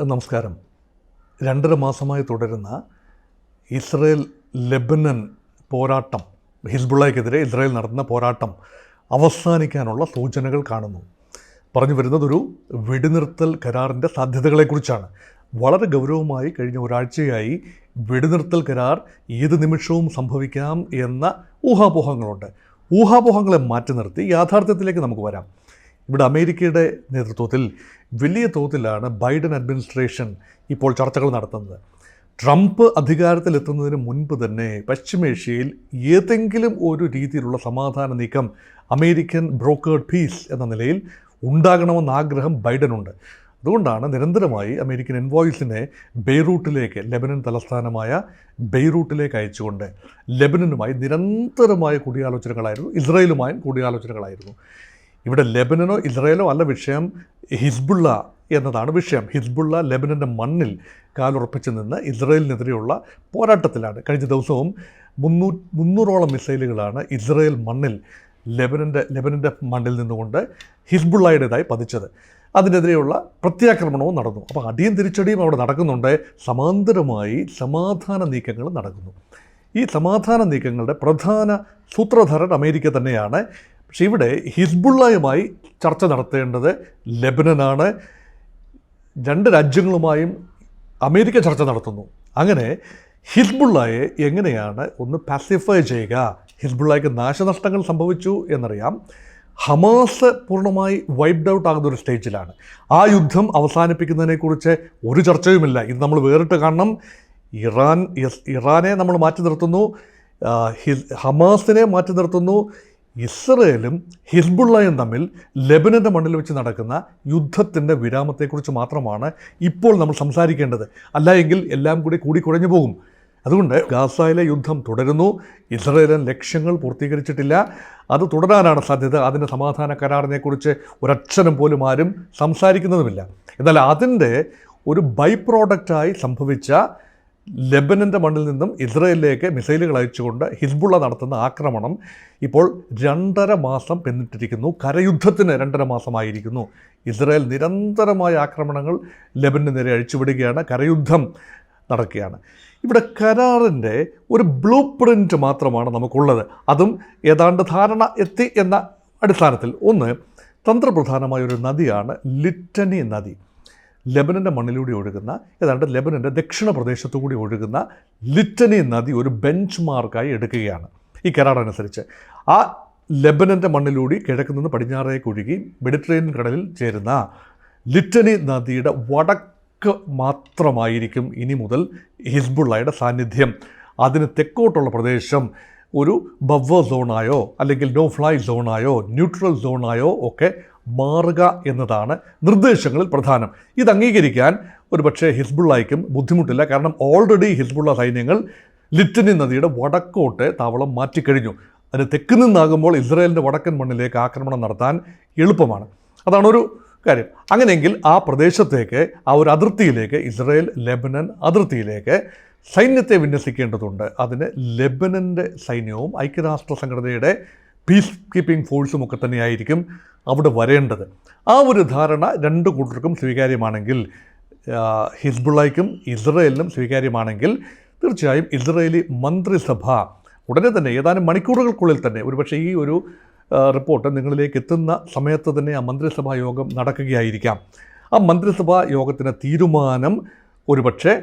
നമസ്കാരം. 2.5 മാസമായി തുടരുന്ന ഇസ്രയേൽ ലെബനൻ പോരാട്ടം, ഹിസ്ബുള്ളയ്ക്കെതിരെ ഇസ്രയേൽ നടത്തുന്ന പോരാട്ടം അവസാനിക്കാനുള്ള സൂചനകൾ കാണുന്നു. പറഞ്ഞു വരുന്നതൊരു വെടിനിർത്തൽ കരാറിൻ്റെ സാധ്യതകളെക്കുറിച്ചാണ്. വളരെ ഗൗരവമായി കഴിഞ്ഞ ഒരാഴ്ചയായി വെടിനിർത്തൽ കരാർ ഏത് നിമിഷവും സംഭവിക്കാം എന്ന ഊഹാപോഹങ്ങളുണ്ട്. ഊഹാപോഹങ്ങളെ മാറ്റി നിർത്തി യാഥാർത്ഥ്യത്തിലേക്ക് നമുക്ക് വരാം. ഇവിടെ അമേരിക്കയുടെ നേതൃത്വത്തിൽ വലിയ തോതിലാണ് ബൈഡൻ അഡ്മിനിസ്ട്രേഷൻ ഇപ്പോൾ ചർച്ചകൾ നടത്തുന്നത്. ട്രംപ് അധികാരത്തിലെത്തുന്നതിന് മുൻപ് തന്നെ പശ്ചിമേഷ്യയിൽ ഏതെങ്കിലും ഒരു രീതിയിലുള്ള സമാധാന നീക്കം അമേരിക്കൻ ബ്രോക്കേർഡ് പീസ് എന്ന നിലയിൽ ഉണ്ടാകണമെന്ന ആഗ്രഹം ബൈഡനുണ്ട്. അതുകൊണ്ടാണ് നിരന്തരമായി അമേരിക്കൻ എൻവോയ്സിനെ ബെയ്റൂട്ടിലേക്ക്, ലെബനൻ തലസ്ഥാനമായ ബെയ്റൂട്ടിലേക്ക് അയച്ചുകൊണ്ട് ലെബനനുമായി നിരന്തരമായ കൂടിയാലോചനകളായിരുന്നു, ഇസ്രയേലുമായും കൂടിയാലോചനകളായിരുന്നു. ഇവിടെ ലെബനനോ ഇസ്രയേലോ അല്ല വിഷയം, ഹിസ്ബുള്ള എന്നതാണ് വിഷയം. ഹിസ്ബുള്ള ലെബനൻ്റെ മണ്ണിൽ കാലുറപ്പിച്ച് നിന്ന് ഇസ്രയേലിനെതിരെയുള്ള പോരാട്ടത്തിലാണ്. കഴിഞ്ഞ ദിവസവും 300ഓളം മിസൈലുകളാണ് ഇസ്രയേൽ മണ്ണിൽ ലെബനൻ്റെ മണ്ണിൽ നിന്നുകൊണ്ട് ഹിസ്ബുള്ളയുടേതായി പതിച്ചത്. അതിനെതിരെയുള്ള പ്രത്യാക്രമണവും നടന്നു. അപ്പോൾ അടിയും തിരിച്ചടിയും അവിടെ നടക്കുന്നുണ്ട്. സമാന്തരമായി സമാധാന നീക്കങ്ങൾ നടക്കുന്നു. ഈ സമാധാന നീക്കങ്ങളുടെ പ്രധാന സൂത്രധാരൻ അമേരിക്ക തന്നെയാണ്. പക്ഷേ ഇവിടെ ഹിസ്ബുള്ളയുമായി ചർച്ച നടത്തേണ്ടത് ലെബനനാണ്. രണ്ട് രാജ്യങ്ങളുമായും അമേരിക്ക ചർച്ച നടത്തുന്നു. അങ്ങനെ ഹിസ്ബുള്ളയെ എങ്ങനെയാണ് ഒന്ന് പാസിഫൈ ചെയ്യുക? ഹിസ്ബുള്ളയ്ക്ക് നാശനഷ്ടങ്ങൾ സംഭവിച്ചു എന്നറിയാം. ഹമാസ് പൂർണ്ണമായി വൈപ്ഡ് ഔട്ട് ആകുന്ന ഒരു സ്റ്റേജിലാണ്. ആ യുദ്ധം അവസാനിപ്പിക്കുന്നതിനെക്കുറിച്ച് ഒരു ചർച്ചയുമില്ല. ഇത് നമ്മൾ വേറിട്ട് കാണണം. ഇറാനെ നമ്മൾ മാറ്റി നിർത്തുന്നു, ഹമാസിനെ മാറ്റി നിർത്തുന്നു. ഇസ്രയേലും ഹിസ്ബുള്ളയും തമ്മിൽ ലെബനൻ്റെ മണ്ണിൽ വെച്ച് നടക്കുന്ന യുദ്ധത്തിൻ്റെ വിരാമത്തെക്കുറിച്ച് മാത്രമാണ് ഇപ്പോൾ നമ്മൾ സംസാരിക്കേണ്ടത്. അല്ല എങ്കിൽ എല്ലാം കൂടി കുഴഞ്ഞു പോകും. അതുകൊണ്ട് ഗാസയിലെ യുദ്ധം തുടരുന്നു. ഇസ്രയേലിൻ ലക്ഷ്യങ്ങൾ പൂർത്തീകരിച്ചിട്ടില്ല. അത് തുടരാനാണ് സാധ്യത. അതിൻ്റെ സമാധാന കരാറിനെക്കുറിച്ച് ഒരക്ഷരം പോലും ആരും സംസാരിക്കുന്നതുമില്ല. എന്നാൽ അതിൻ്റെ ഒരു ബൈ പ്രോഡക്റ്റായി സംഭവിച്ച ലെബനൻ്റെ മണ്ണിൽ നിന്നും ഇസ്രയേലിലേക്ക് മിസൈലുകൾ അയച്ചുകൊണ്ട് ഹിസ്ബുള്ള നടത്തുന്ന ആക്രമണം ഇപ്പോൾ 2.5 മാസം പിന്നിട്ടിരിക്കുന്നു. കരയുദ്ധത്തിന് 2.5 മാസമായിരിക്കുന്നു. ഇസ്രയേൽ നിരന്തരമായ ആക്രമണങ്ങൾ ലെബനന് നേരെ അഴിച്ചുവിടുകയാണ്. കരയുദ്ധം നടക്കുകയാണ്. ഇവിടെ കരാറിൻ്റെ ഒരു ബ്ലൂ പ്രിൻ്റ് മാത്രമാണ് നമുക്കുള്ളത്. അതും ഏതാണ്ട് ധാരണ എത്തി എന്ന അടിസ്ഥാനത്തിൽ. ഒന്ന്, തന്ത്രപ്രധാനമായ ഒരു നദിയാണ് ലിറ്റനി നദി. ലെബനൻ്റെ മണ്ണിലൂടെ ഒഴുകുന്ന, ഏതാണ്ട് ലെബനൻ്റെ ദക്ഷിണ പ്രദേശത്തുകൂടി ഒഴുകുന്ന ലിറ്റനി നദി ഒരു ബെഞ്ച് മാർക്കായി എടുക്കുകയാണ് ഈ കരാറനുസരിച്ച്. ആ ലെബനൻ്റെ മണ്ണിലൂടെ കിഴക്ക് നിന്ന് പടിഞ്ഞാറേക്ക് ഒഴുകി മെഡിറ്ററേനിയൻ കടലിൽ ചേരുന്ന ലിറ്റനി നദിയുടെ വടക്ക് മാത്രമായിരിക്കും ഇനി മുതൽ ഹിസ്ബുള്ളയുടെ സാന്നിധ്യം. അതിന് തെക്കോട്ടുള്ള പ്രദേശം ഒരു ബഫർ സോണായോ അല്ലെങ്കിൽ നോ ഫ്ലൈ സോണായോ ന്യൂട്രൽ സോണായോ ഒക്കെ മാറുക എന്നതാണ് നിർദ്ദേശങ്ങളിൽ പ്രധാനം. ഇത് അംഗീകരിക്കാൻ ഒരു പക്ഷേ ഹിസ്ബുള്ളയ്ക്കും ബുദ്ധിമുട്ടില്ല. കാരണം ഓൾറെഡി ഹിസ്ബുള്ള സൈന്യങ്ങൾ ലിറ്റനി നദിയുടെ വടക്കോട്ട് താവളം മാറ്റിക്കഴിഞ്ഞു. അതിന് തെക്ക് നിന്നാകുമ്പോൾ ഇസ്രയേലിൻ്റെ വടക്കൻ മണ്ണിലേക്ക് ആക്രമണം നടത്താൻ എളുപ്പമാണ്. അതാണൊരു കാര്യം. അങ്ങനെയെങ്കിൽ ആ പ്രദേശത്തേക്ക്, ആ ഒരു അതിർത്തിയിലേക്ക്, ഇസ്രയേൽ ലെബനൻ അതിർത്തിയിലേക്ക് സൈന്യത്തെ വിന്യസിക്കേണ്ടതുണ്ട്. അതിന് ലെബനൻ്റെ സൈന്യവും ഐക്യരാഷ്ട്ര സംഘടനയുടെ പീസ് കീപ്പിംഗ് ഫോഴ്സും ഒക്കെ തന്നെയായിരിക്കും അവിടെ വരേണ്ടത്. ആ ഒരു ധാരണ രണ്ട് കൂട്ടർക്കും സ്വീകാര്യമാണെങ്കിൽ, ഹിസ്ബുള്ളയ്ക്കും ഇസ്രയേലിനും സ്വീകാര്യമാണെങ്കിൽ, തീർച്ചയായും ഇസ്രയേലി മന്ത്രിസഭ ഉടനെ തന്നെ, ഏതാനും മണിക്കൂറുകൾക്കുള്ളിൽ തന്നെ, ഒരുപക്ഷെ ഈ ഒരു റിപ്പോർട്ട് നിങ്ങളിലേക്ക് എത്തുന്ന സമയത്ത് തന്നെ ആ മന്ത്രിസഭാ യോഗം നടക്കുകയായിരിക്കാം. ആ മന്ത്രിസഭാ യോഗത്തിന് തീരുമാനം ഒരുപക്ഷെ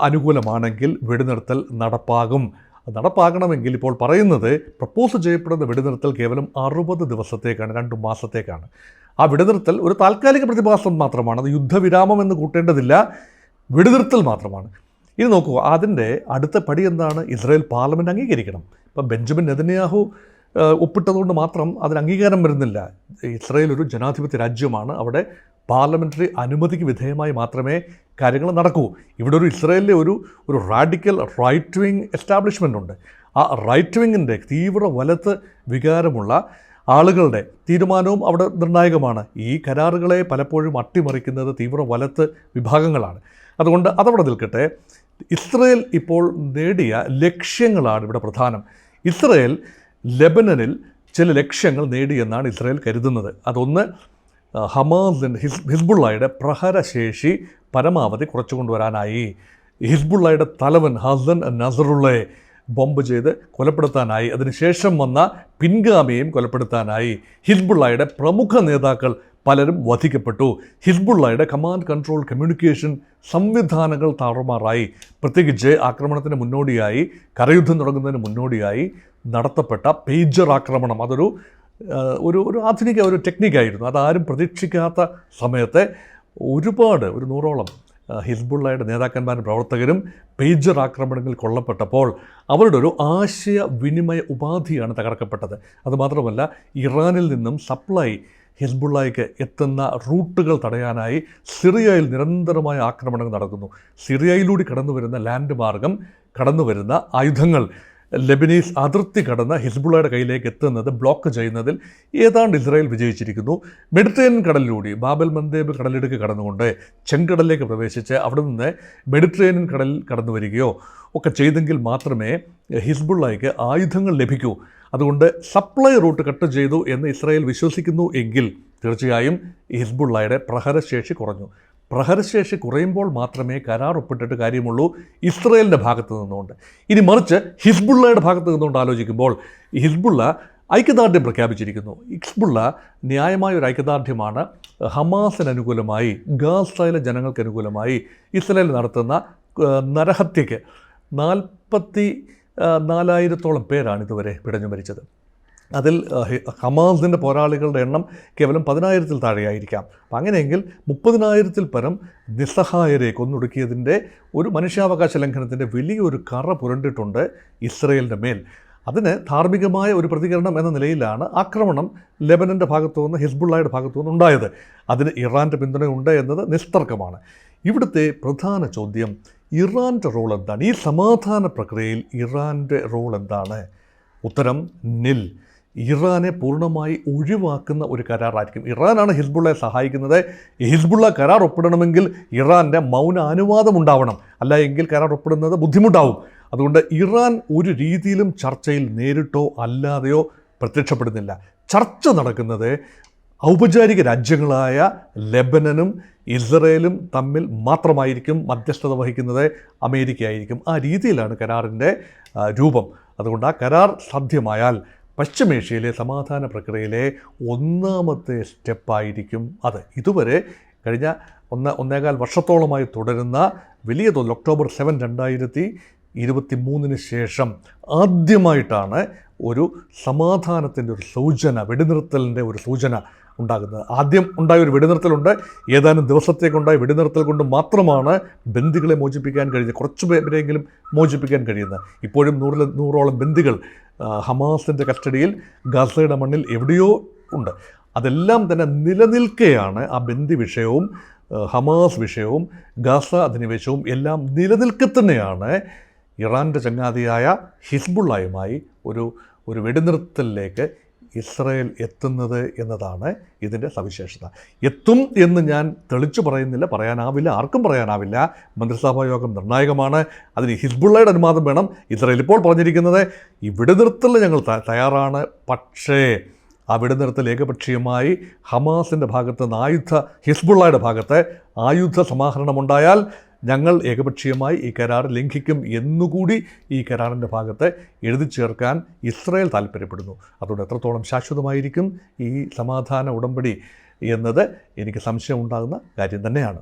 അനുകൂലമാണെങ്കിൽ വെടിനിർത്തൽ നടപ്പാകണമെങ്കിൽ ഇപ്പോൾ പറയുന്നത്, പ്രപ്പോസ് ചെയ്യപ്പെടുന്ന വെടിനിർത്തൽ കേവലം 60 ദിവസത്തേക്കാണ്, 2 മാസത്തേക്കാണ്. ആ വെടിനിർത്തൽ ഒരു താൽക്കാലിക പ്രതിഭാസം മാത്രമാണ്. അത് യുദ്ധവിരാമം എന്ന് കൂട്ടേണ്ടതില്ല, വെടിനിർത്തൽ മാത്രമാണ്. ഇനി നോക്കൂ, അതിൻ്റെ അടുത്ത പടി എന്താണ്? ഇസ്രായേൽ പാർലമെൻറ്റ് അംഗീകരിക്കണം. ഇപ്പം ബെഞ്ചമിൻ നെതന്യാഹു ഒപ്പിട്ടതുകൊണ്ട് മാത്രം അതിന് അംഗീകാരം വരുന്നില്ല. ഇസ്രായേൽ ഒരു ജനാധിപത്യ രാജ്യമാണ്. അവിടെ പാർലമെൻ്ററി അനുമതിക്ക് വിധേയമായി മാത്രമേ കാര്യങ്ങൾ നടക്കൂ. ഇവിടെ ഒരു ഇസ്രായേലിലെ ഒരു റാഡിക്കൽ റൈറ്റ് വിങ് എസ്റ്റാബ്ലിഷ്മെൻ്റ് ഉണ്ട്. ആ റൈറ്റ് വിങ്ങിൻ്റെ തീവ്ര വലത്ത് വികാരമുള്ള ആളുകളുടെ തീരുമാനവും അവിടെ നിർണായകമാണ്. ഈ കരാറുകളെ പലപ്പോഴും അട്ടിമറിക്കുന്നത് തീവ്ര വലത്ത് വിഭാഗങ്ങളാണ്. അതുകൊണ്ട് അതവിടെ നിൽക്കട്ടെ. ഇസ്രയേൽ ഇപ്പോൾ നേടിയ ലക്ഷ്യങ്ങളാണ് ഇവിടെ പ്രധാനം. ഇസ്രയേൽ ലെബനനിൽ ചില ലക്ഷ്യങ്ങൾ നേടിയെന്നാണ് ഇസ്രയേൽ കരുതുന്നത്. അതൊന്ന്, ഹിസ്ബുള്ളയുടെ പ്രഹരശേഷി പരമാവധി കുറച്ചു കൊണ്ടുവരാനായി. ഹിസ്ബുള്ളയുടെ തലവൻ ഹസൻ നസറുള്ളയെ ബോംബ് ചെയ്ത് കൊലപ്പെടുത്താനായി. അതിനുശേഷം വന്ന പിൻഗാമിയെയും കൊലപ്പെടുത്താനായി. ഹിസ്ബുള്ളയുടെ പ്രമുഖ നേതാക്കൾ പലരും വധിക്കപ്പെട്ടു. ഹിസ്ബുള്ളയുടെ കമാൻഡ് കൺട്രോൾ കമ്മ്യൂണിക്കേഷൻ സംവിധാനങ്ങൾ താറുമാറായി. പ്രത്യേകിച്ച് ആക്രമണത്തിന് മുന്നോടിയായി, കരയുദ്ധം തുടങ്ങുന്നതിന് മുന്നോടിയായി നടത്തപ്പെട്ട പേജർ ആക്രമണം, അതൊരു ഒരു ആധുനിക ഒരു ടെക്നിക്കായിരുന്നു. അതാരും പ്രതീക്ഷിക്കാത്ത സമയത്തെ ഒരു 100ഓളം ഹിസ്ബുള്ളയുടെ നേതാക്കന്മാരും പ്രവർത്തകരും പേജർ ആക്രമണങ്ങളിൽ കൊല്ലപ്പെട്ടപ്പോൾ അവരുടെ ഒരു ആശയവിനിമയ ഉപാധിയാണ് തകർക്കപ്പെട്ടത്. അതുമാത്രമല്ല, ഇറാനിൽ നിന്നും സപ്ലൈ ഹിസ്ബുള്ളയ്ക്ക് എത്തുന്ന റൂട്ടുകൾ തടയാനായി സിറിയയിൽ നിരന്തരമായ ആക്രമണങ്ങൾ നടക്കുന്നു. സിറിയയിലൂടെ കടന്നു വരുന്ന ലാൻഡ് മാർഗം കടന്നു വരുന്ന ആയുധങ്ങൾ ലെബനീസ് അതിർത്തി കടന്ന് ഹിസ്ബുള്ളയുടെ കയ്യിലേക്ക് എത്തുന്നത് ബ്ലോക്ക് ചെയ്യുന്നതിൽ ഏതാണ്ട് ഇസ്രായേൽ വിജയിച്ചിരിക്കുന്നു. മെഡിറ്ററേനിയൻ കടലിലൂടെ ബാബൽ മന്ദേബ് കടലിടുക്ക് കടന്നുകൊണ്ട് ചെങ്കടലിലേക്ക് പ്രവേശിച്ച് അവിടെ നിന്ന് മെഡിറ്ററേനിയൻ കടലിൽ കടന്നു വരികയോ ഒക്കെ ചെയ്തെങ്കിൽ മാത്രമേ ഹിസ്ബുള്ളയ്ക്ക് ആയുധങ്ങൾ ലഭിക്കൂ. അതുകൊണ്ട് സപ്ലൈ റൂട്ട് കട്ട് ചെയ്തു എന്ന് ഇസ്രായേൽ വിശ്വസിക്കുന്നു എങ്കിൽ തീർച്ചയായും ഹിസ്ബുള്ളയുടെ പ്രഹരശേഷി കുറഞ്ഞു. പ്രഹരശേഷി കുറയുമ്പോൾ മാത്രമേ കരാർ ഒപ്പിട്ടിട്ട് കാര്യമുള്ളൂ ഇസ്രായേലിൻ്റെ ഭാഗത്ത് നിന്നുകൊണ്ട്. ഇനി മറിച്ച് ഹിസ്ബുള്ളയുടെ ഭാഗത്ത് നിന്നുകൊണ്ട് ആലോചിക്കുമ്പോൾ ഹിസ്ബുള്ള ഐക്യദാർഢ്യം പ്രഖ്യാപിച്ചിരിക്കുന്നു. ഹിസ്ബുള്ള ന്യായമായ ഒരു ഐക്യദാർഢ്യമാണ് ഹമാസിന് അനുകൂലമായി, ഗാസയിലെ ജനങ്ങൾക്ക് അനുകൂലമായി ഇസ്രായേൽ നടത്തുന്ന നരഹത്യയ്ക്ക് 44,000-ഓളം പേരാണ് ഇതുവരെ പിടഞ്ഞു മരിച്ചത്. അതിൽ ഹമാസിൻ്റെ പോരാളികളുടെ എണ്ണം കേവലം 10,000-ൽ താഴെയായിരിക്കാം. അപ്പം അങ്ങനെയെങ്കിൽ 30,000-ൽ പരം നിസ്സഹായരെ കൊന്നൊടുക്കിയതിൻ്റെ ഒരു മനുഷ്യാവകാശ ലംഘനത്തിൻ്റെ വലിയൊരു കറ പുരണ്ടിട്ടുണ്ട് ഇസ്രയേലിൻ്റെ മേൽ. അതിന് ധാർമ്മികമായ ഒരു പ്രതികരണം എന്ന നിലയിലാണ് ആക്രമണം ലെബനൻ്റെ ഭാഗത്തു നിന്ന്, ഹിസ്ബുള്ളയുടെ ഭാഗത്തു നിന്ന് ഉണ്ടായത്. അതിന് ഇറാൻ്റെ പിന്തുണയുണ്ട് എന്നത് നിസ്തർക്കമാണ്. ഇവിടുത്തെ പ്രധാന ചോദ്യം, ഇറാൻ്റെ റോൾ എന്താണ്? ഈ സമാധാന പ്രക്രിയയിൽ ഇറാൻ്റെ റോൾ എന്താണ്? ഉത്തരം നിൽ. ഇറാനെ പൂർണ്ണമായി ഒഴിവാക്കുന്ന ഒരു കരാറായിരിക്കും. ഇറാനാണ് ഹിസ്ബുള്ളയെ സഹായിക്കുന്നത്. ഹിസ്ബുള്ള കരാർ ഒപ്പിടണമെങ്കിൽ ഇറാൻ്റെ മൗന അനുവാദം ഉണ്ടാവണം, അല്ല എങ്കിൽ കരാർ ഒപ്പിടുന്നത് ബുദ്ധിമുട്ടാവും. അതുകൊണ്ട് ഇറാൻ ഒരു രീതിയിലും ചർച്ചയിൽ നേരിട്ടോ അല്ലാതെയോ പ്രത്യക്ഷപ്പെടുന്നില്ല. ചർച്ച നടക്കുന്നത് ഔപചാരിക രാജ്യങ്ങളായ ലെബനനും ഇസ്രയേലും തമ്മിൽ മാത്രമായിരിക്കും. മധ്യസ്ഥത വഹിക്കുന്നത് അമേരിക്കയായിരിക്കും. ആ രീതിയിലാണ് കരാറിൻ്റെ രൂപം. അതുകൊണ്ട് ആ കരാർ സാധ്യമായാൽ പശ്ചിമേഷ്യയിലെ സമാധാന പ്രക്രിയയിലെ ഒന്നാമത്തെ സ്റ്റെപ്പായിരിക്കും അത്. ഇതുവരെ കഴിഞ്ഞ 1.25 വർഷത്തോളമായി തുടരുന്ന വലിയ തോതിൽ ഒക്ടോബർ 7, 2023 ശേഷം ആദ്യമായിട്ടാണ് ഒരു സമാധാനത്തിൻ്റെ ഒരു സൂചന, വെടിനിർത്തലിൻ്റെ ഒരു സൂചന ഉണ്ടാകുന്നത്. ആദ്യം ഉണ്ടായ ഒരു വെടിനിർത്തലുണ്ട്. ഏതാനും ദിവസത്തേക്കുണ്ടായ വെടിനിർത്തൽ കൊണ്ട് മാത്രമാണ് ബന്ദികളെ മോചിപ്പിക്കാൻ കഴിഞ്ഞത്, കുറച്ച് പേരെങ്കിലും മോചിപ്പിക്കാൻ കഴിയുന്നത്. ഇപ്പോഴും 100ഓളം ബന്ദികൾ ഹമാസിൻ്റെ കസ്റ്റഡിയിൽ ഗാസയുടെ മണ്ണിൽ എവിടെയോ ഉണ്ട്. അതെല്ലാം തന്നെ നിലനിൽക്കെയാണ് ആ ബന്ദി വിഷയവും ഹമാസ് വിഷയവും ഗാസ അധിനിവേശവും എല്ലാം നിലനിൽക്കെ തന്നെയാണ് ഇറാൻ്റെ ചങ്ങാതിയായ ഹിസ്ബുള്ളയുമായി ഒരു വെടിനിർത്തലിലേക്ക് ഇസ്രായേൽ എത്തുന്നത് എന്നതാണ് ഇതിൻ്റെ സവിശേഷത. എത്തും എന്ന് ഞാൻ തെളിച്ചു പറയുന്നില്ല, പറയാനാവില്ല, ആർക്കും പറയാനാവില്ല. മന്ത്രിസഭാ യോഗം നിർണായകമാണ്. അതിന് ഹിസ്ബുള്ളയുടെ അനുവാദം വേണം. ഇസ്രായേൽ ഇപ്പോൾ പറഞ്ഞിരിക്കുന്നത് ഈ വെടിനിർത്തലിന് ഞങ്ങൾ തയ്യാറാണ്, പക്ഷേ ആ വെടിനിർത്തൽ ഏകപക്ഷീയമായി ഹമാസിൻ്റെ ഭാഗത്ത് നിന്ന് ഹിസ്ബുള്ളയുടെ ഭാഗത്ത് ആയുധ സമാഹരണമുണ്ടായാൽ ഞങ്ങൾ ഏകപക്ഷീയമായി ഈ കരാർ ലംഘിക്കും എന്നുകൂടി ഈ കരാറിൻ്റെ ഭാഗത്ത് എഴുതി ചേർക്കാൻ ഇസ്രായേൽ താല്പര്യപ്പെടുന്നു. അതുകൊണ്ട് എത്രത്തോളം ശാശ്വതമായിരിക്കും ഈ സമാധാന ഉടമ്പടി എന്നത് എനിക്ക് സംശയം ഉണ്ടാകുന്ന കാര്യം തന്നെയാണ്.